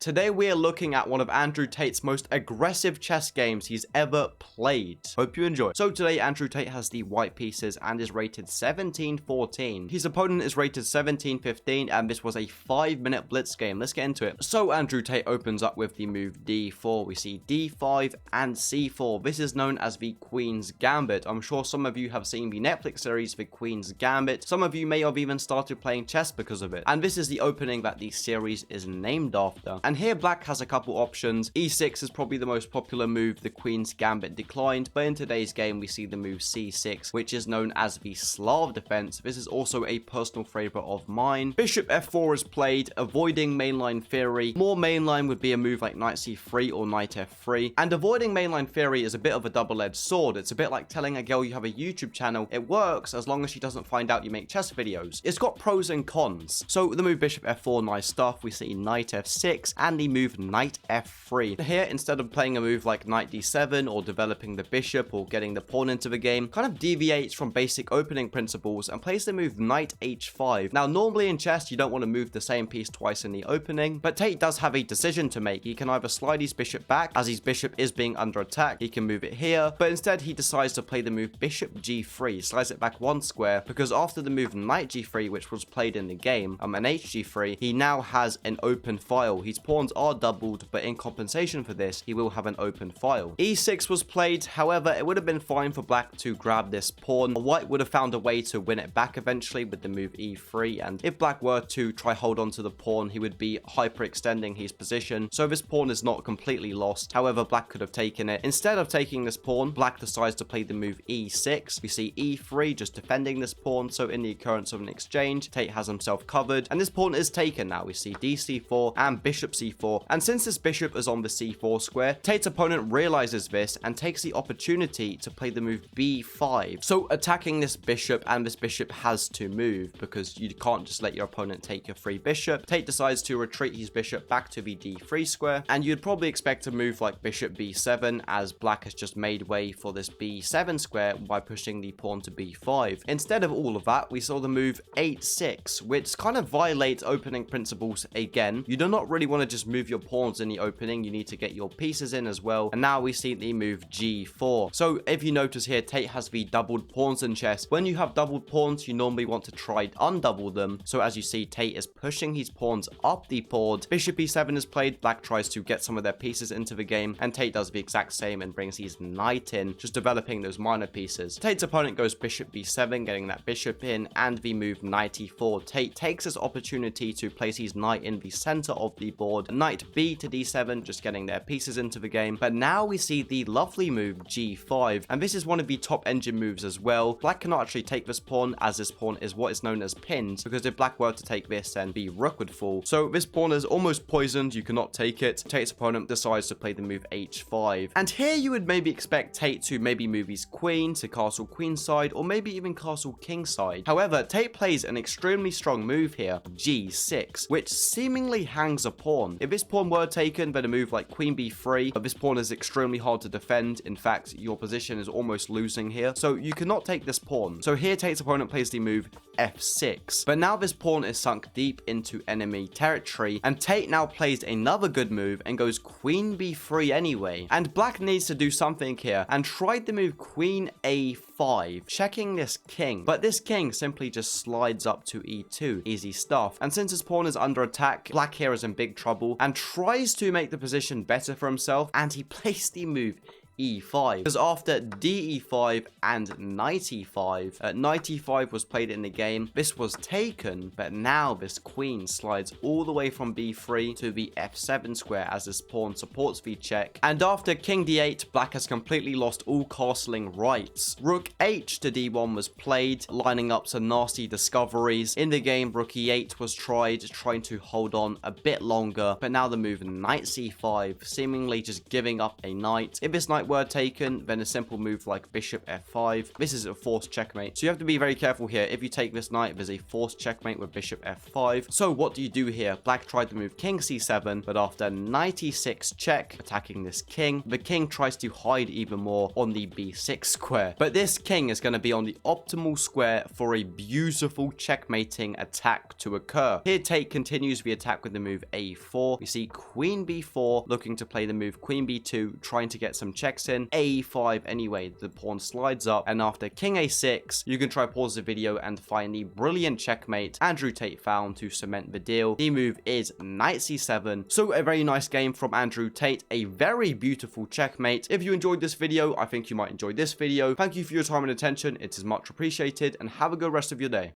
Today we are looking at one of Andrew Tate's most aggressive chess games he's ever played. Hope you enjoy. So today Andrew Tate has the white pieces and is rated 1714. His opponent is rated 1715 and this was a 5-minute blitz game. Let's get into it. So Andrew Tate opens up with the move d4. We see d5 and c4. This is known as the Queen's Gambit. I'm sure some of you have seen the Netflix series The Queen's Gambit. Some of you may have even started playing chess because of it. And this is the opening that the series is named after. And here black has a couple options. e6 is probably the most popular move. The Queen's Gambit declined, but in today's game we see the move c6, which is known as the Slav defense. This is also a personal favorite of mine. Bishop f4 is played, avoiding mainline theory. More mainline would be a move like knight c3 or knight f3. And avoiding mainline theory is a bit of a double-edged sword. It's a bit like telling a girl you have a YouTube channel. It works as long as she doesn't find out you make chess videos. It's got pros and cons. So the move bishop f4, nice stuff. We see knight f6 and the move knight f3. Here, instead of playing a move like knight d7 or developing the bishop or getting the pawn into the game, kind of deviates from basic opening principles and plays the move knight h5. Now, normally in chess, you don't want to move the same piece twice in the opening, but Tate does have a decision to make. He can either slide his bishop back, as his bishop is being under attack. He can move it here, but instead he decides to play the move bishop g3, slides it back one square, because after the move knight g3, which was played in the game, and hg3, he now has an open file. His pawns are doubled, but in compensation for this, he will have an open file. e6 was played, however, it would have been fine for black to grab this pawn. White would have found a way to win it back eventually with the move e3, and if black were to try hold on to the pawn, he would be hyperextending his position, so this pawn is not completely lost. However, black could have taken it. Instead of taking this pawn, black decides to play the move e6. We see e3 just defending this pawn, so in the occurrence of an exchange, Tate has himself covered, and this pawn is taken now. We see dc4 and bishop c4, and since this bishop is on the c4 square, Tate's opponent realizes this and takes the opportunity to play the move b5. So attacking this bishop, and this bishop has to move because you can't just let your opponent take your free bishop. Tate decides to retreat his bishop back to the d3 square, and you'd probably expect a move like bishop b7, as black has just made way for this b7 square by pushing the pawn to b5. Instead of all of that, we saw the move h6, which kind of violates opening principles again. You do not really want to just move your pawns in the opening, you need to get your pieces in as well. And now we see the move g4. So if you notice here, Tate has the doubled pawns in chess. When you have doubled pawns, you normally want to try undouble them. So as you see, Tate is pushing his pawns up the board. Bishop e7 is played, black tries to get some of their pieces into the game, and Tate does the exact same and brings his knight in, just developing those minor pieces. Tate's opponent goes bishop b7, getting that bishop in, and the move knight e4. Tate takes this opportunity to place his knight in the center of the board. Knight b to d7, just getting their pieces into the game. But now we see the lovely move g5, and this is one of the top engine moves as well. Black cannot actually take this pawn, as this pawn is what is known as pinned, because if black were to take this, then the rook would fall. So this pawn is almost poisoned, you cannot take it. Tate's opponent decides to play the move h5, and here you would maybe expect Tate to maybe move his queen to castle queen side, or maybe even castle king side. However, Tate plays an extremely strong move here, g6, which seemingly hangs a pawn. If this pawn were taken, then a move like queen b3, but this pawn is extremely hard to defend. In fact, your position is almost losing here, so you cannot take this pawn. So here Tate's opponent plays the move f6, but now this pawn is sunk deep into enemy territory, and Tate now plays another good move and goes queen b3 anyway. And black needs to do something here and tried the move queen a5, checking this king, but this king simply just slides up to e2. Easy stuff. And since his pawn is under attack, black here is in big trouble and tries to make the position better for himself, and he plays the move e5, because after de5 and knight e5 was played in the game, this was taken, but now this queen slides all the way from b3 to the f7 square as this pawn supports the check. And after king d8, black has completely lost all castling rights. Rook h to d1 was played, lining up some nasty discoveries. In the game, rook e8 was tried, trying to hold on a bit longer, but now the move knight c5, seemingly just giving up a knight. If this knight were taken, then a simple move like bishop f5. This is a forced checkmate. So you have to be very careful here. If you take this knight, there's a forced checkmate with bishop f5. So what do you do here? Black tried to move king c7, but after knight e6 check, attacking this king, the king tries to hide even more on the b6 square. But this king is going to be on the optimal square for a beautiful checkmating attack to occur. Here Tate continues the attack with the move a4. We see queen b4 looking to play the move queen b2, trying to get some checks in. a5 anyway, the pawn slides up, and after king a6, you can try pause the video and find the brilliant checkmate Andrew Tate found to cement the deal. The move is knight c7. So a very nice game from Andrew Tate, a very beautiful checkmate. If you enjoyed this video, I think you might enjoy this video. Thank you for your time and attention. It is much appreciated, and have a good rest of your day.